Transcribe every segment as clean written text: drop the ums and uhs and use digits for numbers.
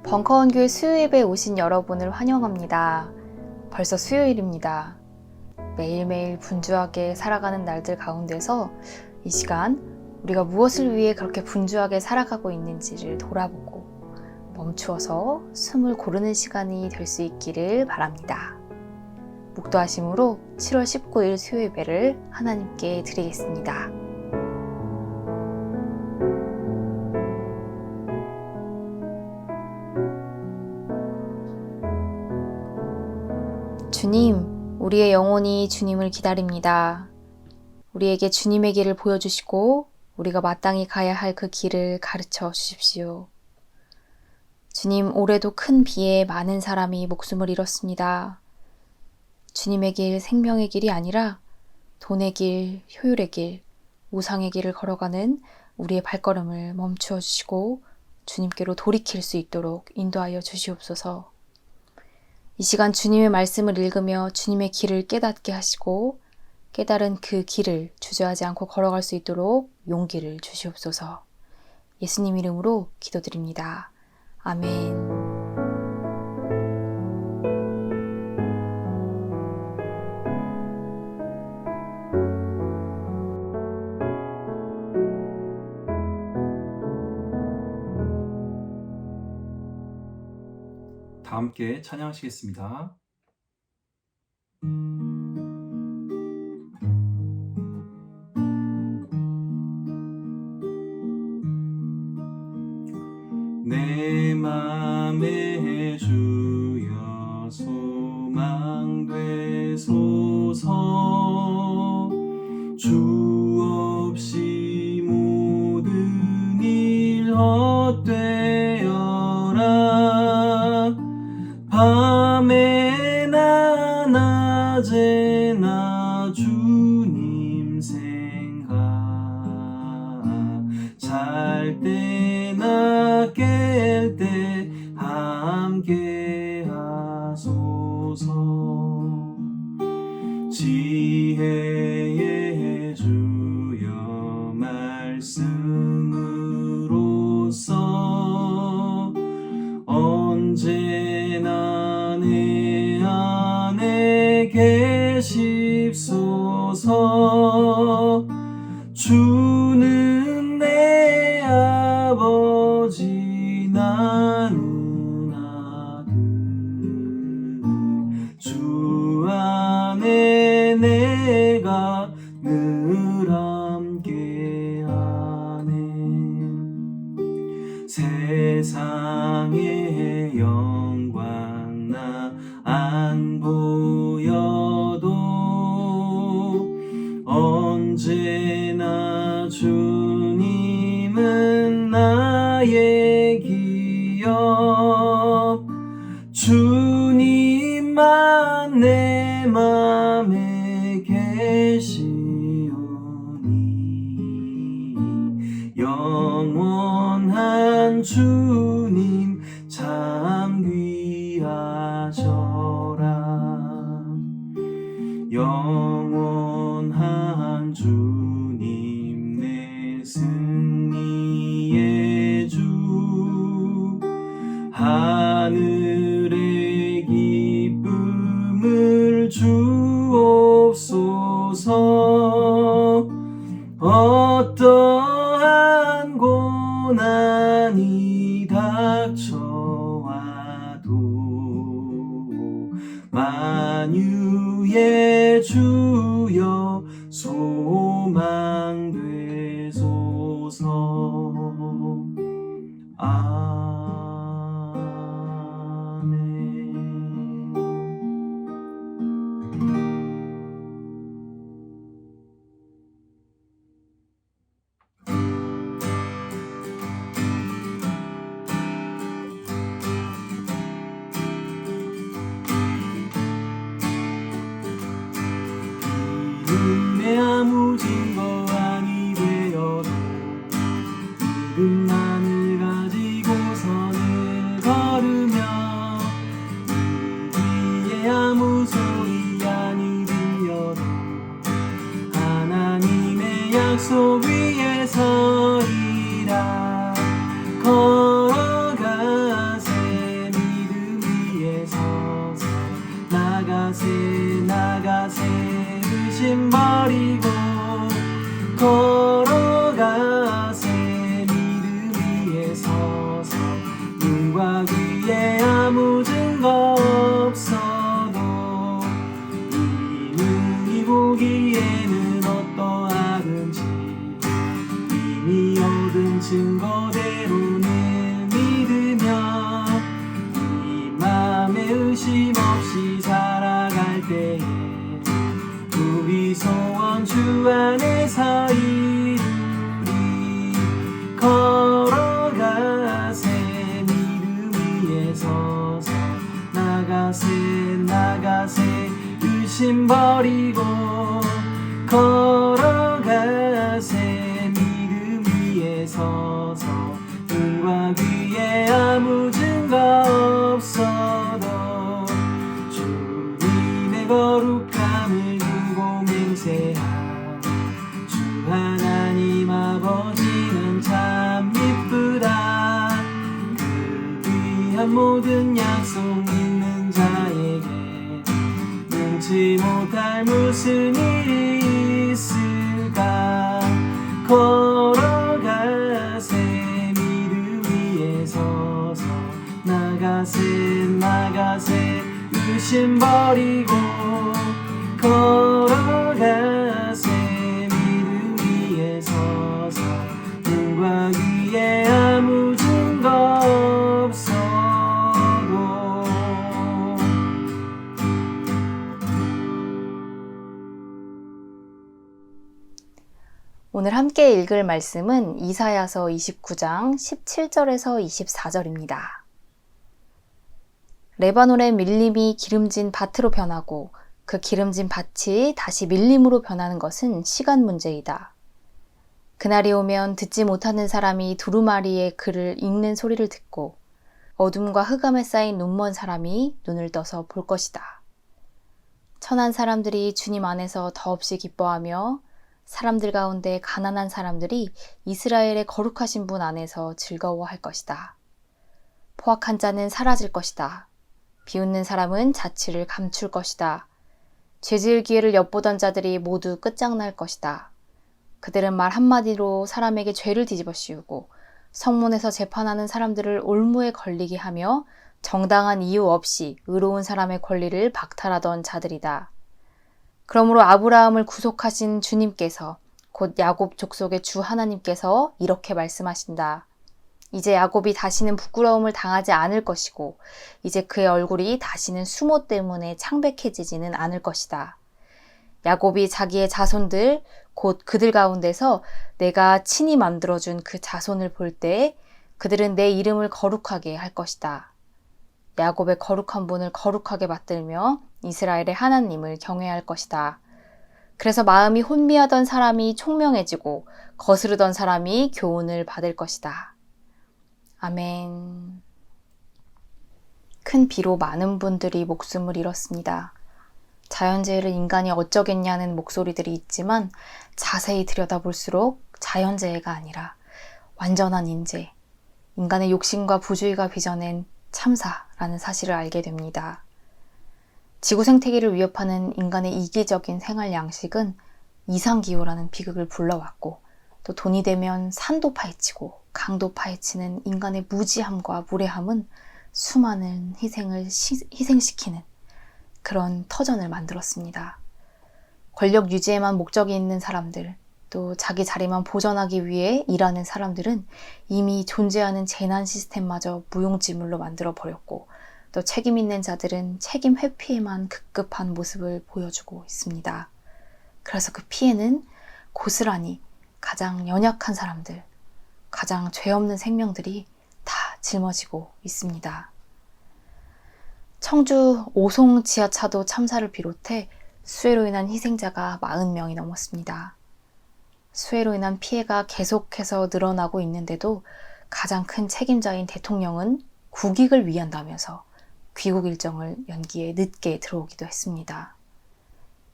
벙커원교회 수요예배에 오신 여러분을 환영합니다. 벌써 수요일입니다. 매일매일 분주하게 살아가는 날들 가운데서 이 시간 우리가 무엇을 위해 그렇게 분주하게 살아가고 있는지를 돌아보고 멈추어서 숨을 고르는 시간이 될 수 있기를 바랍니다. 묵도하심으로 7월 19일 수요예배를 하나님께 드리겠습니다. 주님, 우리의 영혼이 주님을 기다립니다. 우리에게 주님의 길을 보여주시고 우리가 마땅히 가야 할 그 길을 가르쳐 주십시오. 주님, 올해도 큰 비에 많은 사람이 목숨을 잃었습니다. 주님의 길, 생명의 길이 아니라 돈의 길, 효율의 길, 우상의 길을 걸어가는 우리의 발걸음을 멈추어 주시고 주님께로 돌이킬 수 있도록 인도하여 주시옵소서. 이 시간 주님의 말씀을 읽으며 주님의 길을 깨닫게 하시고 깨달은 그 길을 주저하지 않고 걸어갈 수 있도록 용기를 주시옵소서. 예수님 이름으로 기도드립니다. 아멘. 다 함께 찬양하시겠습니다. 내 맘에 주여 소망 되소서. 주 없이 모든 일 헛되어라. 밤에나 낮에나 주님 생각, 잘 때나 깰 때 함께 하소서. 지혜의 주여 말씀으로써 언제나 내 안에 계십소서. 주는 내 아버지 나는 아들. 주 안에 내가 늘 함께하네. 세상의 영광 나 안 보여도 언제나 주님은 나의 기업. 주님만 내 맘에 계시오니 영원한 주님 참 귀하셔라. 영원한 주님 내 승리의 주. 하늘의 기쁨을 주옵소서. 어떠한 고난이 닥쳐와도 만유의 주여 소망 되소서. 아멘. 내 아무 증거 아니 되어도 믿음만을 가지고선을 걸으며 우리의 아무 소리 아니 들려도 하나님의 약속 위에 서리라. 걸어가세 의심 버리고 걸어가세. 믿음 위에 서서 눈과 귀에 아무 증거 없어도 이 눈이 보기에는 어떠하든지 이미 얻은 증거대로는 믿으며 이 맘에 의심 없이 살아갈 때에 우리 소원 주 안에서 이루리. 걸어가세. 믿음 위에 서서 나가세 의심 버리고 걸어가세. 믿음 위에 서서 눈과 귀에 아무 증거 없어도 주님의 거룩함을 두고 맹세한 주 하나님 아버지는 참 이쁘다. 그 귀한 모든 약속 있는 자에게 능치 못할 무슨 일이 있을까. 걸어가세. 믿음 위에 서서 나가세 의심 버리고 걸어가세. 믿음 위에 서서 눈과 귀에 아무 증거 없어도 오늘 함께 읽을 말씀은 이사야서 29장 17절에서 24절입니다. 레바논의 밀림이 기름진 밭으로 변하고 그 기름진 밭이 다시 밀림으로 변하는 것은 시간 문제이다. 그날이 오면 듣지 못하는 사람이 두루마리의 글을 읽는 소리를 듣고 어둠과 흑암에 쌓인 눈먼 사람이 눈을 떠서 볼 것이다. 천한 사람들이 주님 안에서 더없이 기뻐하며 사람들 가운데 가난한 사람들이 이스라엘의 거룩하신 분 안에서 즐거워할 것이다. 포악한 자는 사라질 것이다. 비웃는 사람은 자취를 감출 것이다. 죄지을 기회를 엿보던 자들이 모두 끝장날 것이다. 그들은 말 한마디로 사람에게 죄를 뒤집어 씌우고 성문에서 재판하는 사람들을 올무에 걸리게 하며 정당한 이유 없이 의로운 사람의 권리를 박탈하던 자들이다. 그러므로 아브라함을 구속하신 주님께서 곧 야곱 족속의 주 하나님께서 이렇게 말씀하신다. 이제 야곱이 다시는 부끄러움을 당하지 않을 것이고 이제 그의 얼굴이 다시는 수모 때문에 창백해지지는 않을 것이다. 야곱이 자기의 자손들 곧 그들 가운데서 내가 친히 만들어준 그 자손을 볼 때 그들은 내 이름을 거룩하게 할 것이다. 야곱의 거룩한 분을 거룩하게 받들며 이스라엘의 하나님을 경외할 것이다. 그래서 마음이 혼미하던 사람이 총명해지고 거스르던 사람이 교훈을 받을 것이다. 아멘. 큰 비로 많은 분들이 목숨을 잃었습니다. 자연재해를 인간이 어쩌겠냐는 목소리들이 있지만 자세히 들여다볼수록 자연재해가 아니라 완전한 인재, 인간의 욕심과 부주의가 빚어낸 참사라는 사실을 알게 됩니다. 지구 생태계를 위협하는 인간의 이기적인 생활 양식은 이상기후라는 비극을 불러왔고 또 돈이 되면 산도 파헤치고 강도 파헤치는 인간의 무지함과 무례함은 수많은 희생을 희생시키는 그런 터전을 만들었습니다. 권력 유지에만 목적이 있는 사람들, 또 자기 자리만 보전하기 위해 일하는 사람들은 이미 존재하는 재난 시스템마저 무용지물로 만들어버렸고 또 책임 있는 자들은 책임 회피에만 급급한 모습을 보여주고 있습니다. 그래서 그 피해는 고스란히 가장 연약한 사람들, 가장 죄 없는 생명들이 다 짊어지고 있습니다. 청주 오송 지하차도 참사를 비롯해 수해로 인한 희생자가 40명이 넘었습니다. 수해로 인한 피해가 계속해서 늘어나고 있는데도 가장 큰 책임자인 대통령은 국익을 위한다면서 귀국 일정을 연기해 늦게 들어오기도 했습니다.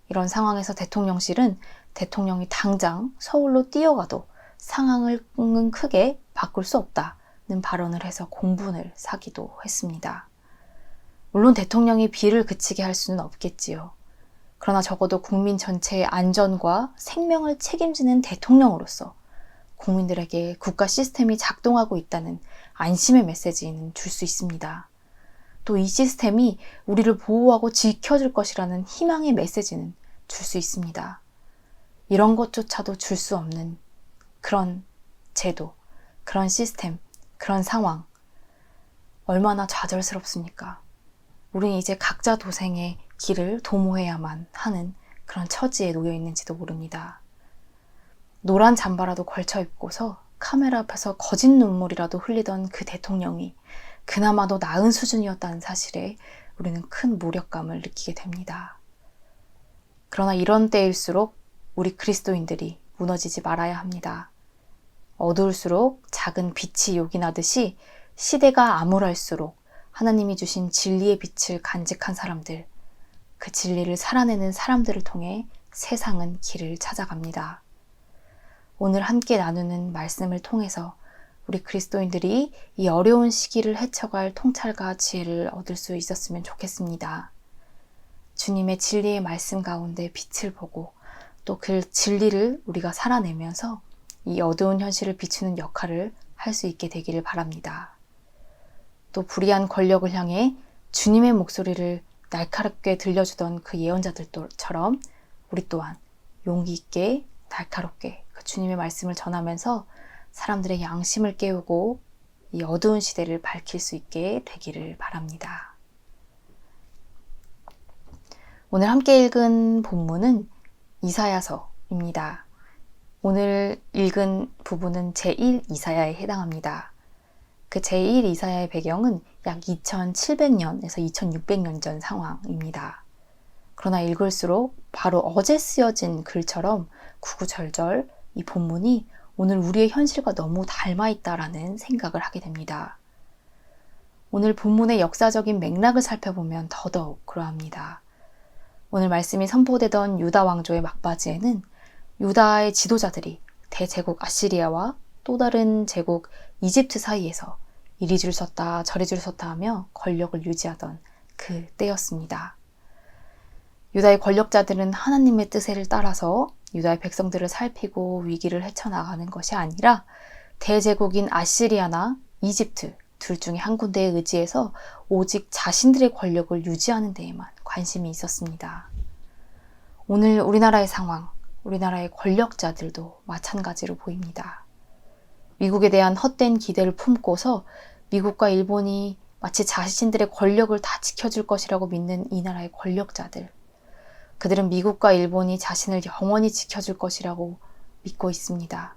이런 상황에서 대통령실은 대통령이 당장 서울로 뛰어가도 상황을 크게 바꿀 수 없다는 발언을 해서 공분을 사기도 했습니다. 물론 대통령이 비를 그치게 할 수는 없겠지요. 그러나 적어도 국민 전체의 안전과 생명을 책임지는 대통령으로서 국민들에게 국가 시스템이 작동하고 있다는 안심의 메시지는 줄 수 있습니다. 또 이 시스템이 우리를 보호하고 지켜줄 것이라는 희망의 메시지는 줄 수 있습니다. 이런 것조차도 줄 수 없는 그런 제도, 그런 시스템, 그런 상황, 얼마나 좌절스럽습니까? 우리는 이제 각자 도생의 길을 도모해야만 하는 그런 처지에 놓여 있는지도 모릅니다. 노란 잠바라도 걸쳐 입고서 카메라 앞에서 거짓 눈물이라도 흘리던 그 대통령이 그나마도 나은 수준이었다는 사실에 우리는 큰 무력감을 느끼게 됩니다. 그러나 이런 때일수록 우리 그리스도인들이 무너지지 말아야 합니다. 어두울수록 작은 빛이 요기 나듯이 시대가 암울할수록 하나님이 주신 진리의 빛을 간직한 사람들, 그 진리를 살아내는 사람들을 통해 세상은 길을 찾아갑니다. 오늘 함께 나누는 말씀을 통해서 우리 그리스도인들이 이 어려운 시기를 헤쳐갈 통찰과 지혜를 얻을 수 있었으면 좋겠습니다. 주님의 진리의 말씀 가운데 빛을 보고 또 그 진리를 우리가 살아내면서 이 어두운 현실을 비추는 역할을 할 수 있게 되기를 바랍니다. 또 불의한 권력을 향해 주님의 목소리를 날카롭게 들려주던 그 예언자들처럼 우리 또한 용기 있게 날카롭게 그 주님의 말씀을 전하면서 사람들의 양심을 깨우고 이 어두운 시대를 밝힐 수 있게 되기를 바랍니다. 오늘 함께 읽은 본문은 이사야서입니다. 오늘 읽은 부분은 제1 이사야에 해당합니다. 그 제1 이사야의 배경은 약 2700년에서 2600년 전 상황입니다. 그러나 읽을수록 바로 어제 쓰여진 글처럼 구구절절 이 본문이 오늘 우리의 현실과 너무 닮아있다라는 생각을 하게 됩니다. 오늘 본문의 역사적인 맥락을 살펴보면 더더욱 그러합니다. 오늘 말씀이 선포되던 유다 왕조의 막바지에는 유다의 지도자들이 대제국 아시리아와 또 다른 제국 이집트 사이에서 이리 줄 섰다 저리 줄 섰다 하며 권력을 유지하던 그 때였습니다. 유다의 권력자들은 하나님의 뜻을 따라서 유다의 백성들을 살피고 위기를 헤쳐나가는 것이 아니라 대제국인 아시리아나 이집트 둘 중에 한 군데에 의지해서 오직 자신들의 권력을 유지하는 데에만 관심이 있었습니다. 오늘 우리나라의 상황, 우리나라의 권력자들도 마찬가지로 보입니다. 미국에 대한 헛된 기대를 품고서 미국과 일본이 마치 자신들의 권력을 다 지켜줄 것이라고 믿는 이 나라의 권력자들, 그들은 미국과 일본이 자신을 영원히 지켜줄 것이라고 믿고 있습니다.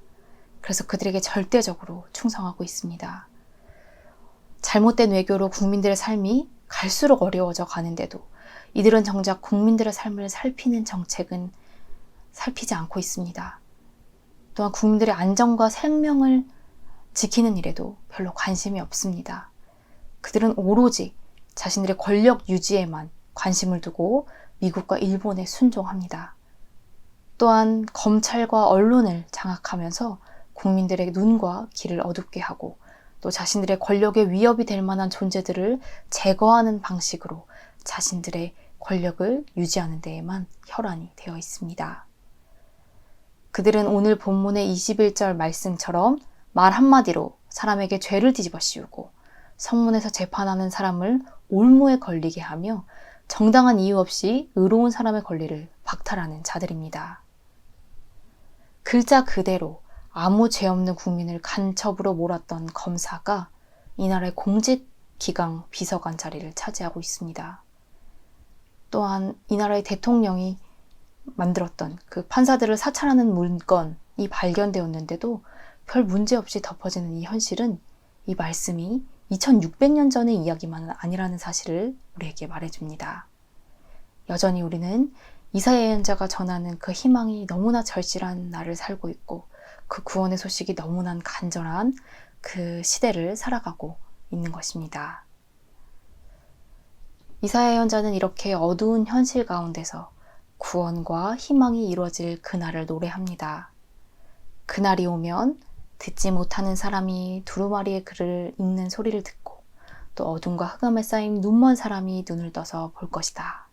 그래서 그들에게 절대적으로 충성하고 있습니다. 잘못된 외교로 국민들의 삶이 갈수록 어려워져 가는데도 이들은 정작 국민들의 삶을 살피는 정책은 살피지 않고 있습니다. 또한 국민들의 안전과 생명을 지키는 일에도 별로 관심이 없습니다. 그들은 오로지 자신들의 권력 유지에만 관심을 두고 미국과 일본에 순종합니다. 또한 검찰과 언론을 장악하면서 국민들의 눈과 귀를 어둡게 하고 또 자신들의 권력에 위협이 될 만한 존재들을 제거하는 방식으로 자신들의 권력을 유지하는 데에만 혈안이 되어 있습니다. 그들은 오늘 본문의 21절 말씀처럼 말 한마디로 사람에게 죄를 뒤집어 씌우고 성문에서 재판하는 사람을 올무에 걸리게 하며 정당한 이유 없이 의로운 사람의 권리를 박탈하는 자들입니다. 글자 그대로 아무 죄 없는 국민을 간첩으로 몰았던 검사가 이 나라의 공직기강 비서관 자리를 차지하고 있습니다. 또한 이 나라의 대통령이 만들었던 그 판사들을 사찰하는 문건이 발견되었는데도 별 문제 없이 덮어지는 이 현실은 이 말씀이 2600년 전의 이야기만은 아니라는 사실을 우리에게 말해줍니다. 여전히 우리는 이사야 예언자가 전하는 그 희망이 너무나 절실한 날을 살고 있고 그 구원의 소식이 너무나 간절한 그 시대를 살아가고 있는 것입니다. 이사야 예언자는 이렇게 어두운 현실 가운데서 구원과 희망이 이루어질 그날을 노래합니다. 그날이 오면 듣지 못하는 사람이 두루마리의 글을 읽는 소리를 듣고 또 어둠과 흑암에 쌓인 눈먼 사람이 눈을 떠서 볼 것이다.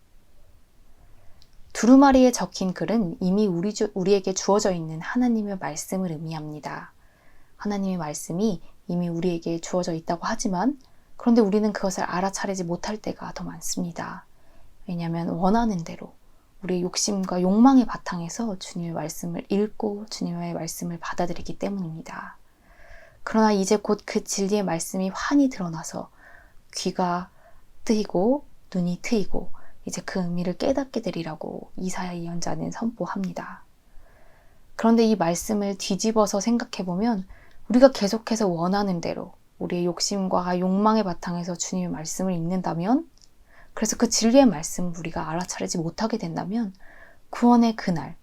두루마리에 적힌 글은 이미 우리에게 주어져 있는 하나님의 말씀을 의미합니다. 하나님의 말씀이 이미 우리에게 주어져 있다고 하지만 그런데 우리는 그것을 알아차리지 못할 때가 더 많습니다. 왜냐하면 원하는 대로 우리의 욕심과 욕망의 바탕에서 주님의 말씀을 읽고 주님의 말씀을 받아들이기 때문입니다. 그러나 이제 곧 그 진리의 말씀이 환히 드러나서 귀가 뜨이고 눈이 트이고 이제 그 의미를 깨닫게 되리라고 이사야 예언자는 선포합니다. 그런데 이 말씀을 뒤집어서 생각해보면 우리가 계속해서 원하는 대로 우리의 욕심과 욕망의 바탕에서 주님의 말씀을 읽는다면, 그래서 그 진리의 말씀을 우리가 알아차리지 못하게 된다면 구원의 그날,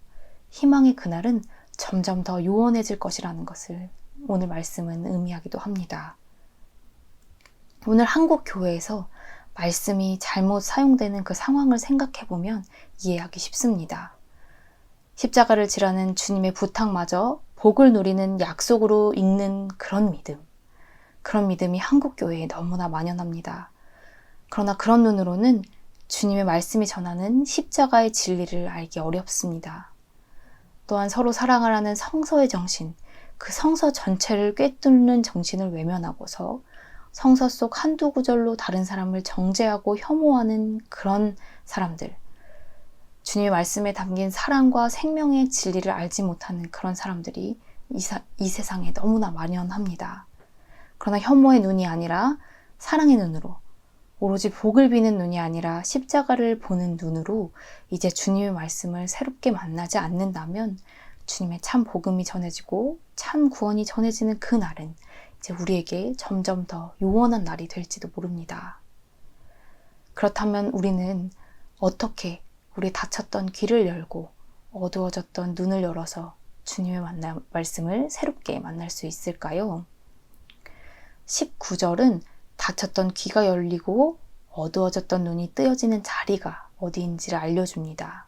희망의 그날은 점점 더 요원해질 것이라는 것을 오늘 말씀은 의미하기도 합니다. 오늘 한국 교회에서 말씀이 잘못 사용되는 그 상황을 생각해보면 이해하기 쉽습니다. 십자가를 지라는 주님의 부탁마저 복을 누리는 약속으로 읽는 그런 믿음이 한국 교회에 너무나 만연합니다. 그러나 그런 눈으로는 주님의 말씀이 전하는 십자가의 진리를 알기 어렵습니다. 또한 서로 사랑하라는 성서의 정신, 그 성서 전체를 꿰뚫는 정신을 외면하고서 성서 속 한두 구절로 다른 사람을 정죄하고 혐오하는 그런 사람들, 주님의 말씀에 담긴 사랑과 생명의 진리를 알지 못하는 그런 사람들이 이 세상에 너무나 만연합니다. 그러나 혐오의 눈이 아니라 사랑의 눈으로, 오로지 복을 비는 눈이 아니라 십자가를 보는 눈으로 이제 주님의 말씀을 새롭게 만나지 않는다면 주님의 참 복음이 전해지고 참 구원이 전해지는 그 날은 이제 우리에게 점점 더 요원한 날이 될지도 모릅니다. 그렇다면 우리는 어떻게 우리 닫혔던 귀를 열고 어두워졌던 눈을 열어서 주님의 말씀을 새롭게 만날 수 있을까요? 19절은 닫혔던 귀가 열리고 어두워졌던 눈이 뜨여지는 자리가 어디인지를 알려줍니다.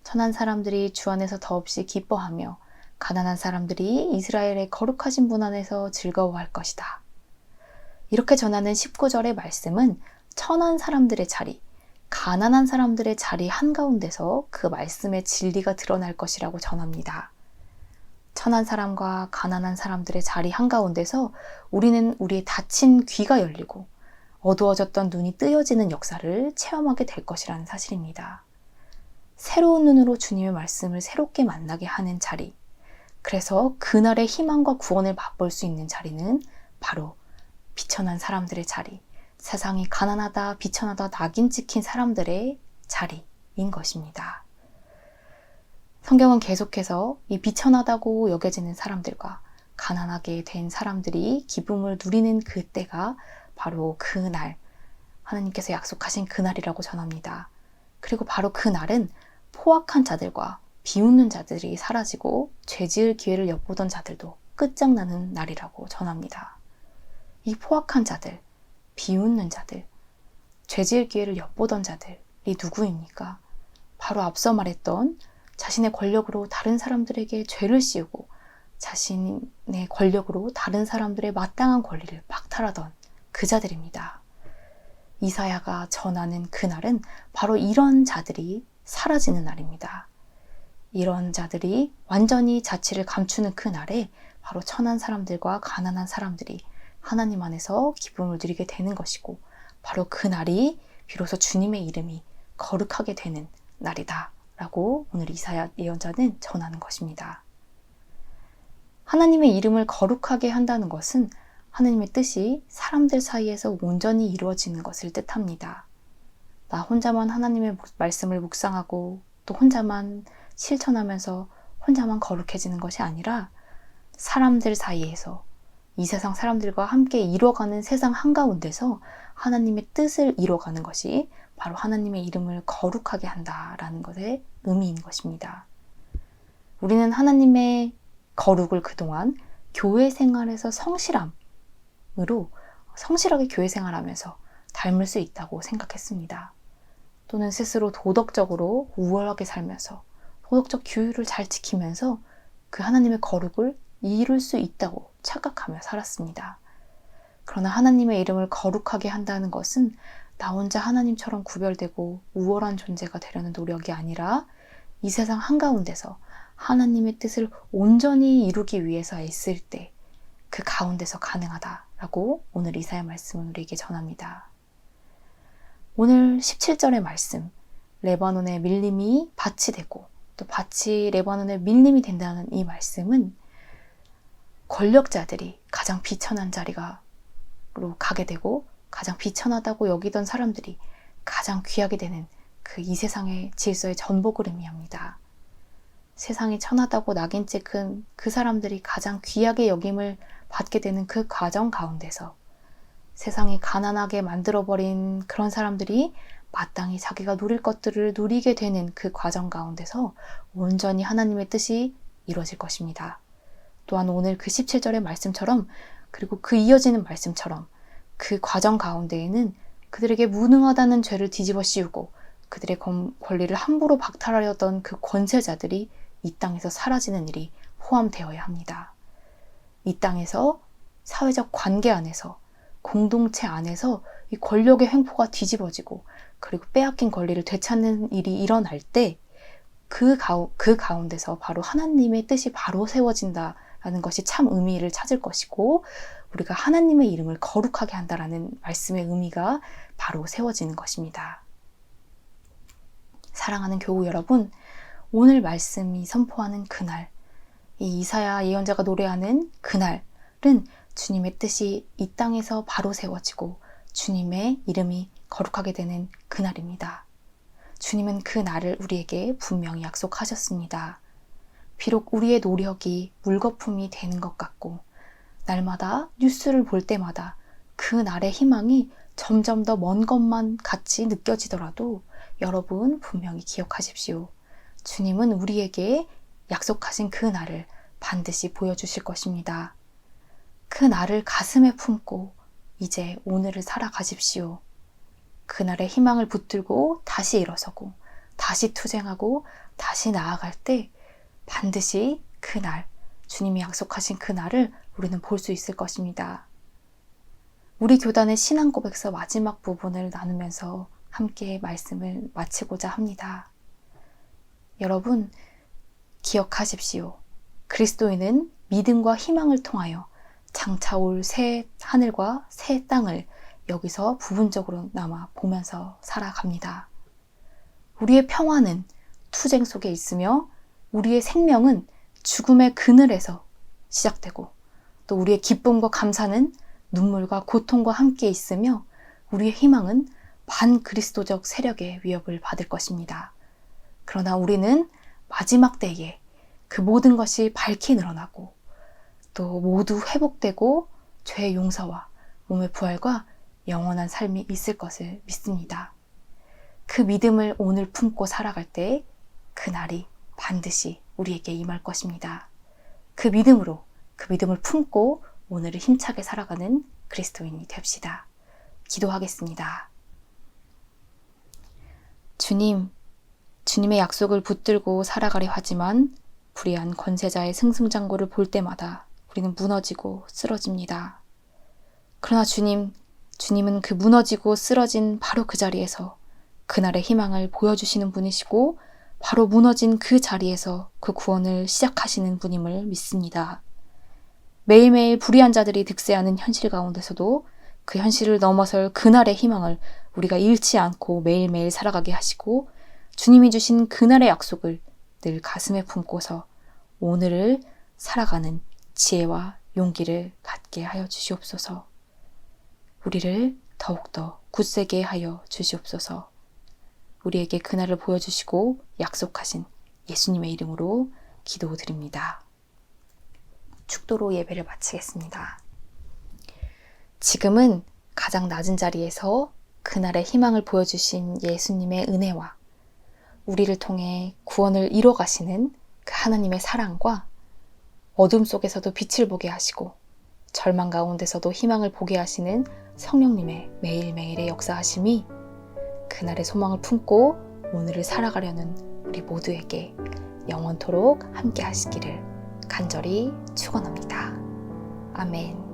천한 사람들이 주 안에서 더없이 기뻐하며 가난한 사람들이 이스라엘의 거룩하신 분 안에서 즐거워할 것이다. 이렇게 전하는 19절의 말씀은 천한 사람들의 자리, 가난한 사람들의 자리 한가운데서 그 말씀의 진리가 드러날 것이라고 전합니다. 천한 사람과 가난한 사람들의 자리 한가운데서 우리는 우리의 닫힌 귀가 열리고 어두워졌던 눈이 뜨여지는 역사를 체험하게 될 것이라는 사실입니다. 새로운 눈으로 주님의 말씀을 새롭게 만나게 하는 자리, 그래서 그날의 희망과 구원을 맛볼 수 있는 자리는 바로 비천한 사람들의 자리, 세상이 가난하다, 비천하다, 낙인 찍힌 사람들의 자리인 것입니다. 성경은 계속해서 이 비천하다고 여겨지는 사람들과 가난하게 된 사람들이 기쁨을 누리는 그때가 바로 그날, 하나님께서 약속하신 그날이라고 전합니다. 그리고 바로 그날은 포악한 자들과 비웃는 자들이 사라지고 죄지을 기회를 엿보던 자들도 끝장나는 날이라고 전합니다. 이 포악한 자들, 비웃는 자들, 죄지을 기회를 엿보던 자들이 누구입니까? 바로 앞서 말했던 자신의 권력으로 다른 사람들에게 죄를 씌우고 자신의 권력으로 다른 사람들의 마땅한 권리를 박탈하던 그 자들입니다. 이사야가 전하는 그날은 바로 이런 자들이 사라지는 날입니다. 이런 자들이 완전히 자취를 감추는 그날에 바로 천한 사람들과 가난한 사람들이 하나님 안에서 기쁨을 누리게 되는 것이고, 바로 그날이 비로소 주님의 이름이 거룩하게 되는 날이다 라고 오늘 이사야 예언자는 전하는 것입니다. 하나님의 이름을 거룩하게 한다는 것은 하나님의 뜻이 사람들 사이에서 온전히 이루어지는 것을 뜻합니다. 나 혼자만 하나님의 말씀을 묵상하고 또 혼자만 실천하면서 혼자만 거룩해지는 것이 아니라 사람들 사이에서 이 세상 사람들과 함께 이루어가는 세상 한가운데서 하나님의 뜻을 이루어가는 것이 바로 하나님의 이름을 거룩하게 한다라는 것의 의미인 것입니다. 우리는 하나님의 거룩을 그동안 교회 생활에서 성실하게 교회 생활하면서 닮을 수 있다고 생각했습니다. 또는 스스로 도덕적으로 우월하게 살면서 도덕적 규율을 잘 지키면서 그 하나님의 거룩을 이룰 수 있다고 착각하며 살았습니다. 그러나 하나님의 이름을 거룩하게 한다는 것은 나 혼자 하나님처럼 구별되고 우월한 존재가 되려는 노력이 아니라 이 세상 한가운데서 하나님의 뜻을 온전히 이루기 위해서 애쓸 때 그 가운데서 가능하다라고 오늘 이사야 말씀은 우리에게 전합니다. 오늘 17절의 말씀, 레바논의 밀림이 밭이 되고 또 밭이 레바논의 밀림이 된다는 이 말씀은 권력자들이 가장 비천한 자리로 가게 되고 가장 비천하다고 여기던 사람들이 가장 귀하게 되는 그 이 세상의 질서의 전복을 의미합니다. 세상이 천하다고 낙인 찍은 그 사람들이 가장 귀하게 여김을 받게 되는 그 과정 가운데서 세상이 가난하게 만들어버린 그런 사람들이 마땅히 자기가 누릴 것들을 누리게 되는 그 과정 가운데서 온전히 하나님의 뜻이 이루어질 것입니다. 또한 오늘 그 17절의 말씀처럼 그리고 그 이어지는 말씀처럼 그 과정 가운데에는 그들에게 무능하다는 죄를 뒤집어 씌우고 그들의 권리를 함부로 박탈하려던 그 권세자들이 이 땅에서 사라지는 일이 포함되어야 합니다. 이 땅에서 사회적 관계 안에서 공동체 안에서 이 권력의 횡포가 뒤집어지고 그리고 빼앗긴 권리를 되찾는 일이 일어날 때 그 가운데서 바로 하나님의 뜻이 바로 세워진다라는 것이 참 의미를 찾을 것이고 우리가 하나님의 이름을 거룩하게 한다라는 말씀의 의미가 바로 세워지는 것입니다. 사랑하는 교우 여러분, 오늘 말씀이 선포하는 그날, 이 이사야 예언자가 노래하는 그날은 주님의 뜻이 이 땅에서 바로 세워지고 주님의 이름이 거룩하게 되는 그날입니다. 주님은 그 날을 우리에게 분명히 약속하셨습니다. 비록 우리의 노력이 물거품이 되는 것 같고 날마다 뉴스를 볼 때마다 그 날의 희망이 점점 더 먼 것만 같이 느껴지더라도 여러분 분명히 기억하십시오. 주님은 우리에게 약속하신 그 날을 반드시 보여주실 것입니다. 그 날을 가슴에 품고 이제 오늘을 살아가십시오. 그날의 희망을 붙들고 다시 일어서고 다시 투쟁하고 다시 나아갈 때 반드시 그날, 주님이 약속하신 그 날을 우리는 볼 수 있을 것입니다. 우리 교단의 신앙 고백서 마지막 부분을 나누면서 함께 말씀을 마치고자 합니다. 여러분, 기억하십시오. 그리스도인은 믿음과 희망을 통하여 장차 올 새 하늘과 새 땅을 여기서 부분적으로나마 보면서 살아갑니다. 우리의 평화는 투쟁 속에 있으며 우리의 생명은 죽음의 그늘에서 시작되고 또 우리의 기쁨과 감사는 눈물과 고통과 함께 있으며 우리의 희망은 반그리스도적 세력의 위협을 받을 것입니다. 그러나 우리는 마지막 때에 그 모든 것이 밝히 늘어나고 또 모두 회복되고 죄의 용서와 몸의 부활과 영원한 삶이 있을 것을 믿습니다. 그 믿음을 오늘 품고 살아갈 때 그날이 반드시 우리에게 임할 것입니다. 그 믿음을 품고 오늘을 힘차게 살아가는 그리스도인이 됩시다. 기도하겠습니다. 주님의 약속을 붙들고 살아가려 하지만 불의한 권세자의 승승장구를 볼 때마다 우리는 무너지고 쓰러집니다. 그러나 주님은 그 무너지고 쓰러진 바로 그 자리에서 그날의 희망을 보여주시는 분이시고 바로 무너진 그 자리에서 그 구원을 시작하시는 분임을 믿습니다. 매일매일 불의한 자들이 득세하는 현실 가운데서도 그 현실을 넘어설 그날의 희망을 우리가 잃지 않고 매일매일 살아가게 하시고 주님이 주신 그날의 약속을 늘 가슴에 품고서 오늘을 살아가는 지혜와 용기를 갖게 하여 주시옵소서. 우리를 더욱더 굳세게 하여 주시옵소서. 우리에게 그날을 보여주시고 약속하신 예수님의 이름으로 기도드립니다. 축도로 예배를 마치겠습니다. 지금은 가장 낮은 자리에서 그날의 희망을 보여주신 예수님의 은혜와 우리를 통해 구원을 이뤄가시는 그 하나님의 사랑과 어둠 속에서도 빛을 보게 하시고 절망 가운데서도 희망을 보게 하시는 성령님의 매일매일의 역사하심이 그날의 소망을 품고 오늘을 살아가려는 우리 모두에게 영원토록 함께 하시기를 간절히 축원합니다. 아멘.